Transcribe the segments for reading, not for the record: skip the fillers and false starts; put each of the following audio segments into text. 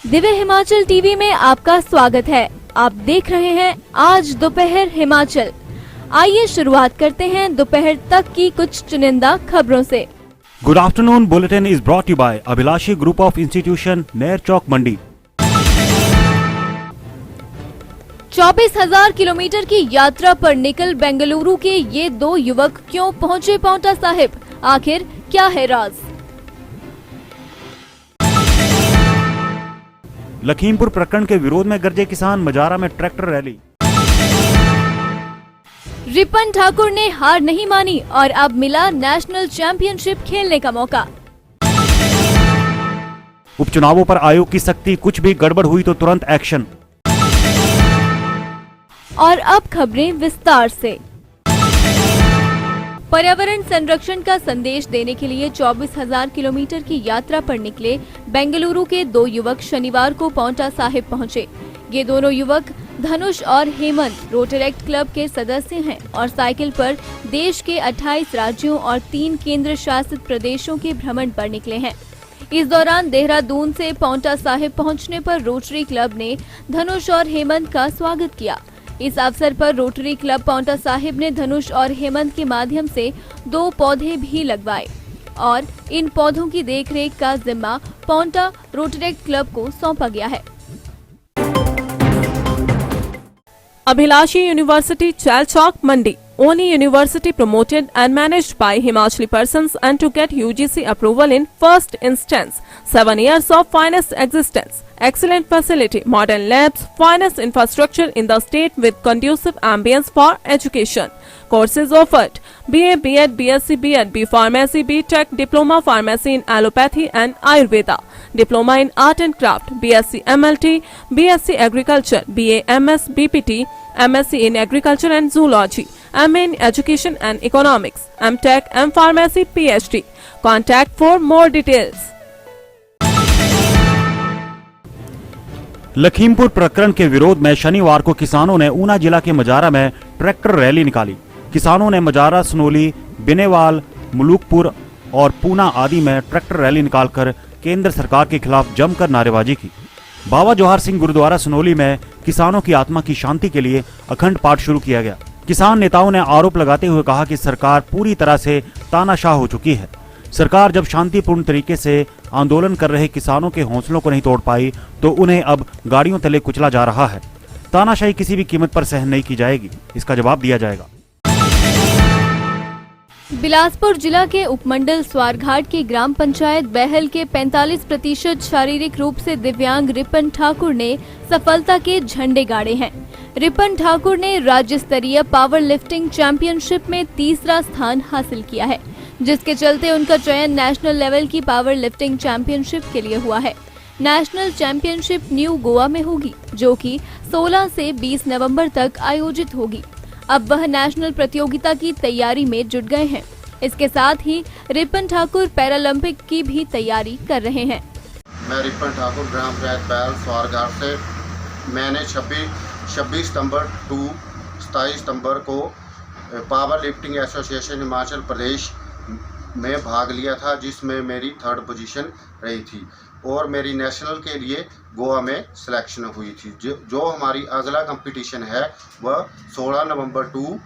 Divya Himachal TV में आपका स्वागत है। आप देख रहे हैं आज दोपहर हिमाचल। आइए शुरुआत करते हैं दोपहर तक की कुछ चुनिंदा खबरों से। Good afternoon bulletin is brought you by Abhilashi group of institution, Ner Chowk, Mandi. 24,000 kilometre की यात्रा पर निकल बेंगलुरु के ये दो युवक क्यों पहुंचे पांवटा साहिब? आखिर क्या है राज? लखीमपुर प्रकरण के विरोध में गरजे किसान, मजारा में ट्रैक्टर रैली। रिपन ठाकुर ने हार नहीं मानी और अब मिला नेशनल चैंपियनशिप खेलने का मौका। उपचुनावों पर आयोग की सख्ती, कुछ भी गड़बड़ हुई तो तुरंत एक्शन। और अब खबरें विस्तार से। पर्यावरण संरक्षण का संदेश देने के लिए 24,000 किलोमीटर की यात्रा पर निकले बेंगलुरु के दो युवक शनिवार को पांवटा साहिब पहुंचे। ये दोनों युवक धनुष और हेमंत रोटरैक्ट क्लब के सदस्य हैं और साइकिल पर देश के 28 राज्यों और 3 केंद्र शासित प्रदेशों के भ्रमण पर निकले हैं। इस दौरान देहरादून से पांवटा साहिब पहुंचने पर रोटरी क्लब ने धनुष और हेमंत का स्वागत किया। इस अवसर पर रोटरी क्लब पांवटा साहिब ने धनुष और हेमंत के माध्यम से 2 पौधे भी लगवाए और इन पौधों की देखरेख का जिम्मा पांवटा रोटरैक्ट क्लब को सौंपा गया है। अभिलाषी university, Chail Chowk, Mandi. Only university promoted and managed by Himachali persons and to get UGC approval in first instance. 7 years of finest existence. Excellent facility, modern labs, finest infrastructure in the state with conducive ambience for education. Courses offered: BA, B.Ed, BSc, B.Ed, B Pharmacy, B.Tech, Diploma Pharmacy in Allopathy and Ayurveda, Diploma in Art and Craft, BSc MLT, BSc Agriculture, BA MS, BPT, MSc in Agriculture and Zoology, MA in Education and Economics, MTech, M Pharmacy, PhD. Contact for more details. Lakhimpur प्रकरण के विरोध में शनिवार को किसानों ने ऊना जिला के मजारा में ट्रैक्टर रैली निकाली। किसानों ने मजारा, सनोली, बिनेवाल, मलूकपुर और पूना आदि में ट्रैक्टर रैली निकालकर केंद्र सरकार के खिलाफ जमकर नारेबाजी की। बाबा जोहार सिंह गुरुद्वारा सनोली में किसानों की आत्मा की शांति के लिए अखंड पाठ शुरू किया गया। किसान नेताओं ने आरोप लगाते हुए कहा कि सरकार पूरी तरह से तानाशाह हो चुकी है। सरकार जब शांतिपूर्ण तरीके से आंदोलन कर रहे किसानों के हौसलों को नहीं तोड़ पाई तो उन्हें अब गाड़ियों तले कुचला जा रहा है। तानाशाही किसी भी कीमत पर सहन नहीं की जाएगी, इसका जवाब दिया जाएगा। बिलासपुर जिला के उपमंडल स्वारघाट की ग्राम पंचायत बहल के 45% शारीरिक रूप से दिव्यांग रिपन ठाकुर ने सफलता के झंडे गाड़े हैं। रिपन ठाकुर ने राज्य स्तरीय पावर लिफ्टिंग चैंपियनशिप में 3रा स्थान हासिल किया है, जिसके चलते उनका चयन नेशनल लेवल की पावर लिफ्टिंग चैंपियनशिप के लिए हुआ है। नेशनल चैंपियनशिप न्यू गोवा में होगी, जो कि 16 से 20 नवंबर तक आयोजित होगी। अब वह नेशनल प्रतियोगिता की तैयारी में जुट गए हैं। इसके साथ ही रिपन ठाकुर पैरालंपिक की भी तैयारी कर रहे हैं। मैं रिपन ठाकुर, ग्राम पंचायत बहल स्वारघाट से। मैंने 26 सितंबर टू 27 सितंबर को power lifting association Himachal Pradesh में भाग लिया था, जिसमें मेरी 3rd पोजीशन रही थी और मेरी नेशनल के लिए गोवा में सिलेक्शन हुई थी। जो हमारी अगला कंपटीशन है वह 16 नवंबर टू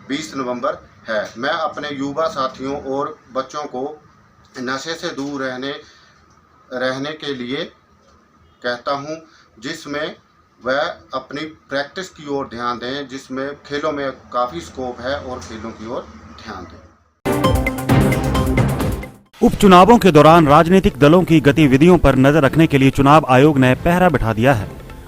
20 नवंबर है। मैं अपने युवा साथियों और बच्चों को नशे से दूर रहने के लिए कहता हूं, जिसमें वह अपनी प्रैक्टिस की ओर ध्यान दें, जिसमें खेलों में काफ़ी स्कोप है और खेलों की ओर ध्यान दें। उपचुनावों के दौरान राजनीतिक दलों की गतिविधियों पर नजर रखने के लिए चुनाव आयोग ने पहरा बिठा दिया है।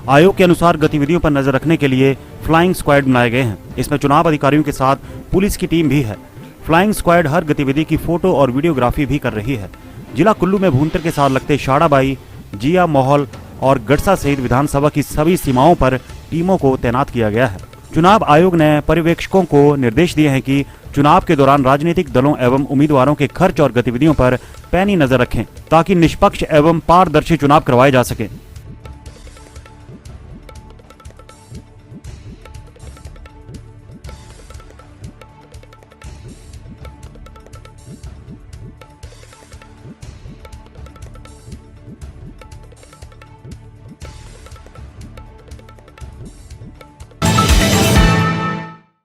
आयोग के अनुसार गतिविधियों पर नजर रखने के लिए फ्लाइंग स्क्वाड बनाए गए हैं। इसमें चुनाव अधिकारियों के साथ पुलिस की टीम भी है। फ्लाइंग स्क्वाड हर गतिविधि की फोटो और वीडियोग्राफी भी कर रही है। जिला कुल्लू में भूंतर के साथ लगते शाड़ाबाई, जिया मोहल और गड़सा सहित विधानसभा की सभी सीमाओं पर टीमों को तैनात किया गया है। चुनाव आयोग ने पर्यवेक्षकों को निर्देश दिए हैं कि चुनाव के दौरान राजनीतिक दलों एवं उम्मीदवारों के खर्च और गतिविधियों पर पैनी नजर रखें, ताकि निष्पक्ष एवं पारदर्शी चुनाव करवाए जा सके।